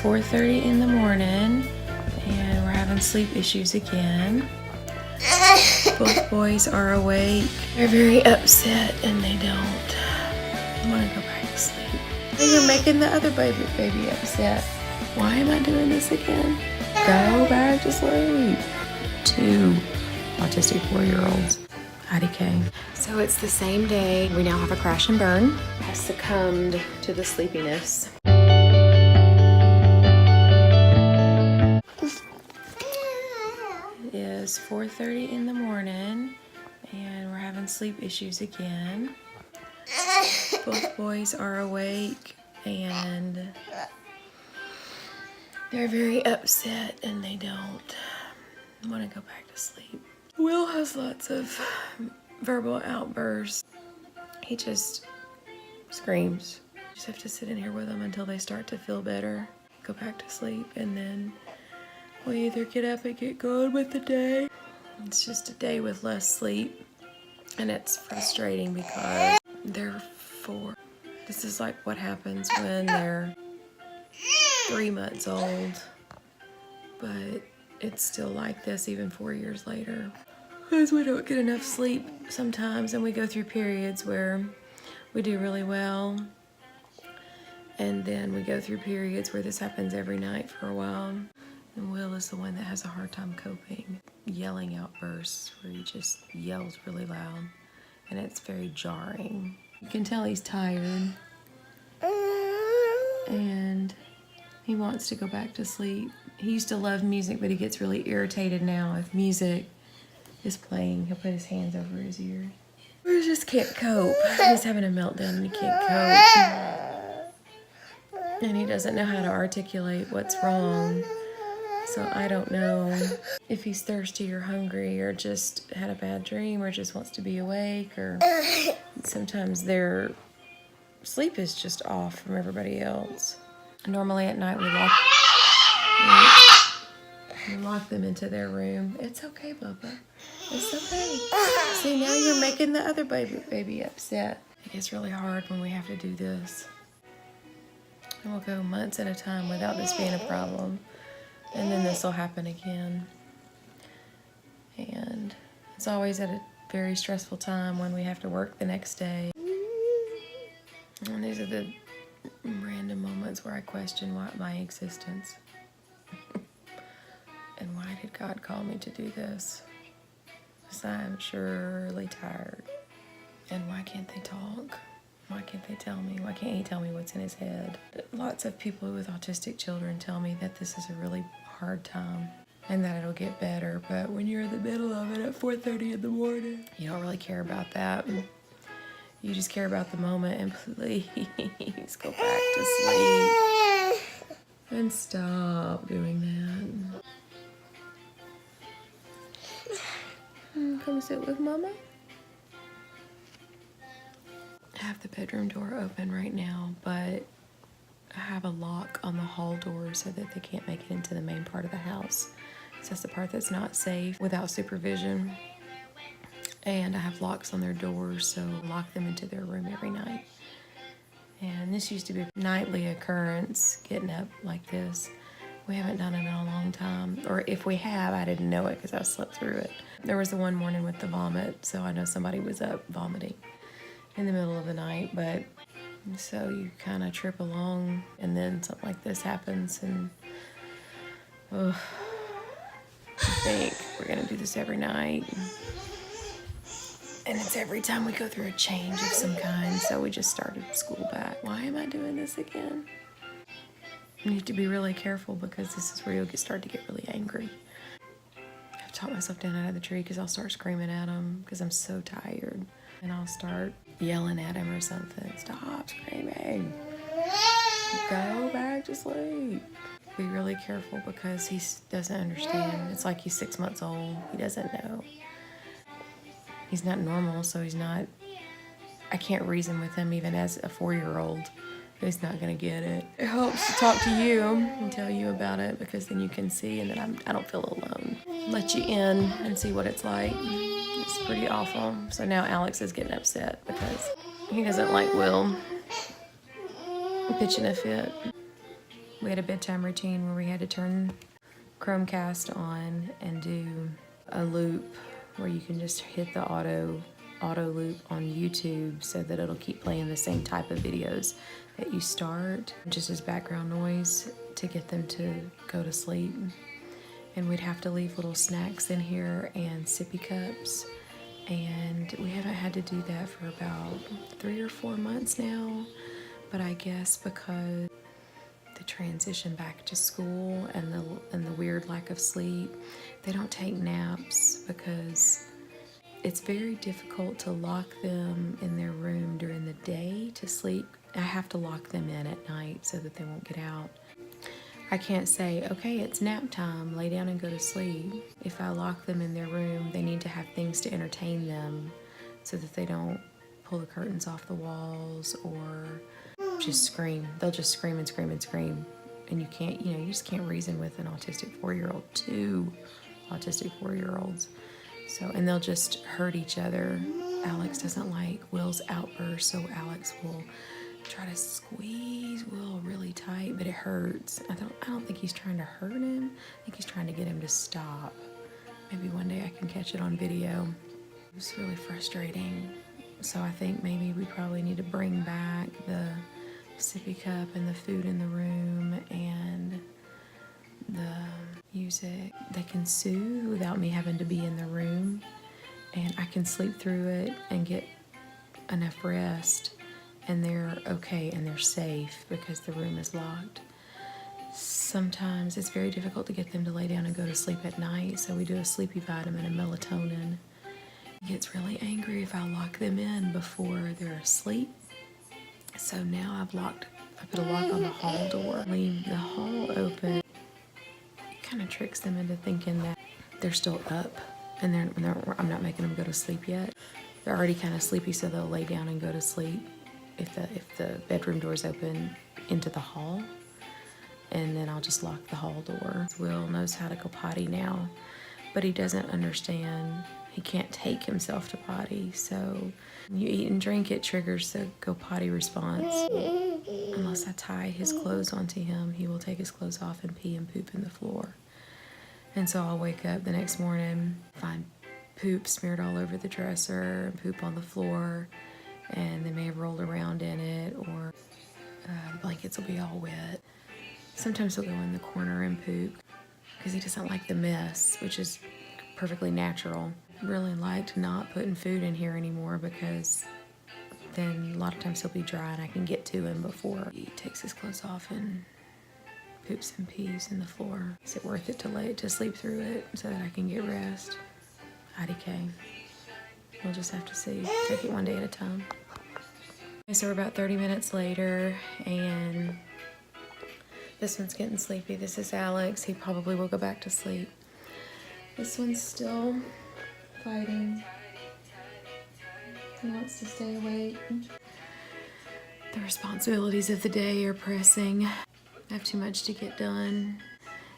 4:30 in the morning and we're having sleep issues again. Both boys are awake. They're very upset and they don't want to go back to sleep. You're making the other baby upset. Why am I doing this again? Go back to sleep. 2 autistic 4-year-olds. IDK. So it's the same day. We now have a crash and burn. Has succumbed to the sleepiness. It is 4:30 in the morning and we're having sleep issues again. Both boys are awake and they're very upset and they don't want to go back to sleep. Will has lots of verbal outbursts. He just screams. You just have to sit in here with them until they start to feel better, go back to sleep, and then we either get up and get going with the day. It's just a day with less sleep, and it's frustrating because they're 4. This is like what happens when they're 3 months old, but it's still like this even 4 years later. Because we don't get enough sleep sometimes, and we go through periods where we do really well, and then we go through periods where this happens every night for a while. And Will is the one that has a hard time coping. Yelling outbursts where he just yells really loud, and it's very jarring. You can tell he's tired, and he wants to go back to sleep. He used to love music, but he gets really irritated now if music is playing. He'll put his hands over his ear. He just can't cope. He's having a meltdown and he can't cope. And he doesn't know how to articulate what's wrong. So I don't know if he's thirsty or hungry or just had a bad dream or just wants to be awake, or sometimes their sleep is just off from everybody else. Normally at night we lock them into their room. It's okay, Bubba. It's okay. See, now you're making the other baby upset. It gets really hard when we have to do this. And we'll go months at a time without this being a problem. And then this will happen again. And it's always at a very stressful time when we have to work the next day. And these are the random moments where I question my existence. And why did God call me to do this? Because I'm surely tired. And why can't they talk? Why can't they tell me? Why can't he tell me what's in his head? Lots of people with autistic children tell me that this is a really hard time and that it'll get better. But when you're in the middle of it at 4:30 in the morning, you don't really care about that. You just care about the moment, and please go back to sleep. And stop doing that. Come sit with Mama. I have the bedroom door open right now, but I have a lock on the hall door so that they can't make it into the main part of the house. So that's the part that's not safe without supervision. And I have locks on their doors, so I lock them into their room every night. And this used to be a nightly occurrence, getting up like this. We haven't done it in a long time. Or if we have, I didn't know it because I slept through it. There was the one morning with the vomit, so I know somebody was up vomiting in the middle of the night. But so you kind of trip along, and then something like this happens, and I think we're going to do this every night. And it's every time we go through a change of some kind, so we just started school back. Why am I doing this again? You need to be really careful because this is where you'll start to get really angry. I've taught myself down out of the tree because I'll start screaming at him because I'm so tired. And I'll start yelling at him or something. Stop screaming. Go back to sleep. Be really careful because he doesn't understand. It's like he's 6 months old. He doesn't know. He's not normal, so I can't reason with him even as a 4-year-old. He's not going to get it. It helps to talk to you and tell you about it because then you can see and then I don't feel alone. Let you in and see what it's like. It's pretty awful. So now Alex is getting upset because he doesn't like Will pitching a fit. We had a bedtime routine where we had to turn Chromecast on and do a loop where you can just hit the auto loop on YouTube so that it'll keep playing the same type of videos that you start, just as background noise to get them to go to sleep. And we'd have to leave little snacks in here and sippy cups. And we haven't had to do that for about 3 or 4 months now. But I guess because the transition back to school and the weird lack of sleep, they don't take naps because it's very difficult to lock them in their room during the day to sleep. I have to lock them in at night so that they won't get out. I can't say, okay, it's nap time, lay down and go to sleep. If I lock them in their room, they need to have things to entertain them so that they don't pull the curtains off the walls or just scream. They'll just scream and scream and scream. And you can't, you just can't reason with an autistic 4-year-old, 2 autistic 4-year-olds. So, and they'll just hurt each other. Alex doesn't like Will's outburst, so Alex will try to squeeze Will really tight, but it hurts. I don't think he's trying to hurt him. I think he's trying to get him to stop. Maybe one day I can catch it on video. It's really frustrating. So I think maybe we probably need to bring back the sippy cup and the food in the room and the music. They can soothe without me having to be in the room, and I can sleep through it and get enough rest, and they're okay and they're safe because the room is locked. Sometimes it's very difficult to get them to lay down and go to sleep at night, so we do a sleepy vitamin and melatonin. He gets really angry if I lock them in before they're asleep. So now I put a lock on the hall door, leave the hall open. It kind of tricks them into thinking that they're still up and I'm not making them go to sleep yet. They're already kind of sleepy, so they'll lay down and go to sleep if the bedroom door is open into the hall. And then I'll just lock the hall door. Will knows how to go potty now, but he doesn't understand. He can't take himself to potty, so when you eat and drink, it triggers the go potty response. Unless I tie his clothes onto him, he will take his clothes off and pee and poop in the floor. And so I'll wake up the next morning, find poop smeared all over the dresser and poop on the floor, and they may have rolled around in it, or the blankets will be all wet. Sometimes he'll go in the corner and poop because he doesn't like the mess, which is perfectly natural. Really liked not putting food in here anymore because then a lot of times he'll be dry and I can get to him before he takes his clothes off and poops and pees in the floor. Is it worth it to sleep through it so that I can get rest? IDK. We'll just have to see. Take it one day at a time. Okay, so we're about 30 minutes later and this one's getting sleepy. This is Alex. He probably will go back to sleep. This one's still fighting. He wants to stay awake. The responsibilities of the day are pressing. I have too much to get done.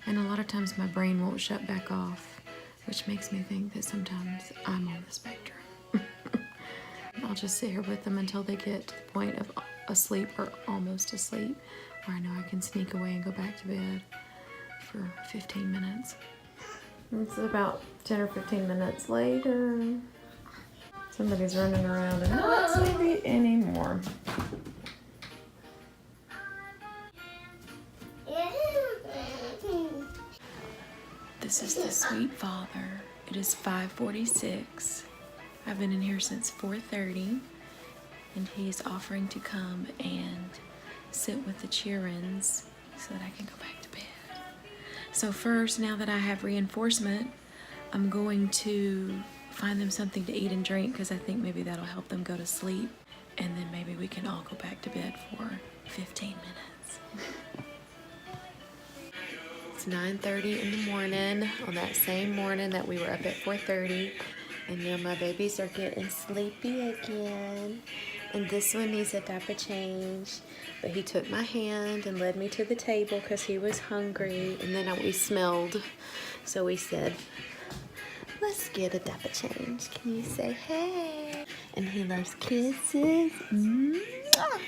And a lot of times my brain won't shut back off, which makes me think that sometimes I'm on the spectrum. I'll just sit here with them until they get to the point of asleep or almost asleep, where I know I can sneak away and go back to bed for 15 minutes. It's about 10 or 15 minutes later. Somebody's running around and not sleepy anymore. This is the sweet father. It is 5:46. I've been in here since 4:30, and he's offering to come and sit with the cheer-ins so that I can go back to bed. So first, now that I have reinforcement, I'm going to find them something to eat and drink because I think maybe that'll help them go to sleep, and then maybe we can all go back to bed for 15 minutes. It's 9:30 in the morning, on that same morning that we were up at 4:30, and now my babies are getting sleepy again. And this one needs a diaper change, but he took my hand and led me to the table because he was hungry, and then we smelled, so we said, let's get a diaper change. Can you say hey? And he loves kisses. Mwah!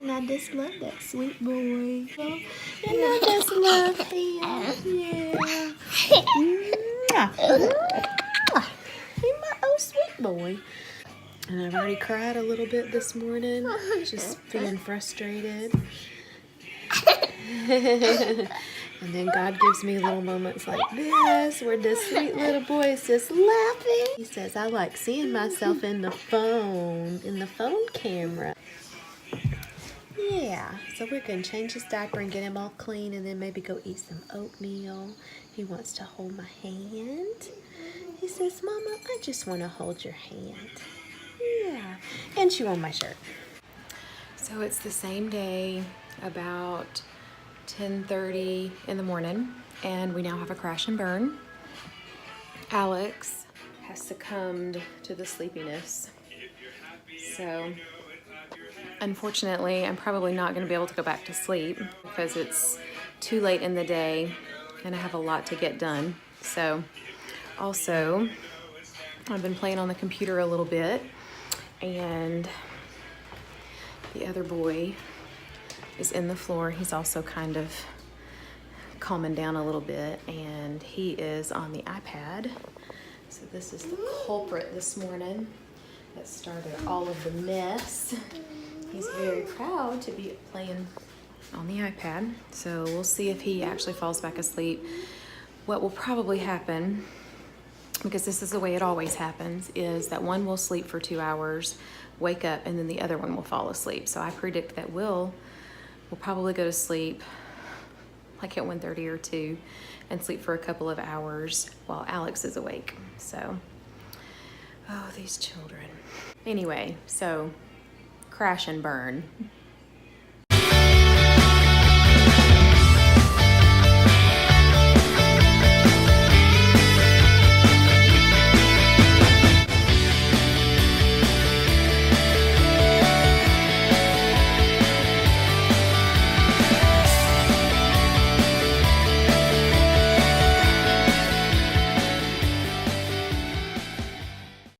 And I just love that sweet boy. And I just love him. Yeah. He's my old sweet boy. And I've already cried a little bit this morning, just feeling frustrated. And then God gives me little moments like this where this sweet little boy is just laughing. He says, I like seeing myself in the phone camera. Yeah, so we're going to change his diaper and get him all clean and then maybe go eat some oatmeal. He wants to hold my hand. He says, Mama, I just want to hold your hand. Yeah, and chew on my shirt. So it's the same day, about 10:30 in the morning, and we now have a crash and burn. Alex has succumbed to the sleepiness. So unfortunately, I'm probably not going to be able to go back to sleep because it's too late in the day and I have a lot to get done. So also, I've been playing on the computer a little bit, and the other boy is in the floor. He's also kind of calming down a little bit, and he is on the iPad. So this is the culprit this morning that started all of the mess. He's very proud to be playing on the iPad. So we'll see if he actually falls back asleep. What will probably happen, because this is the way it always happens, is that one will sleep for 2 hours, wake up, and then the other one will fall asleep. So I predict that Will probably go to sleep like at 1:30 or 2 and sleep for a couple of hours while Alex is awake. So, oh, these children. Anyway, so crash and burn.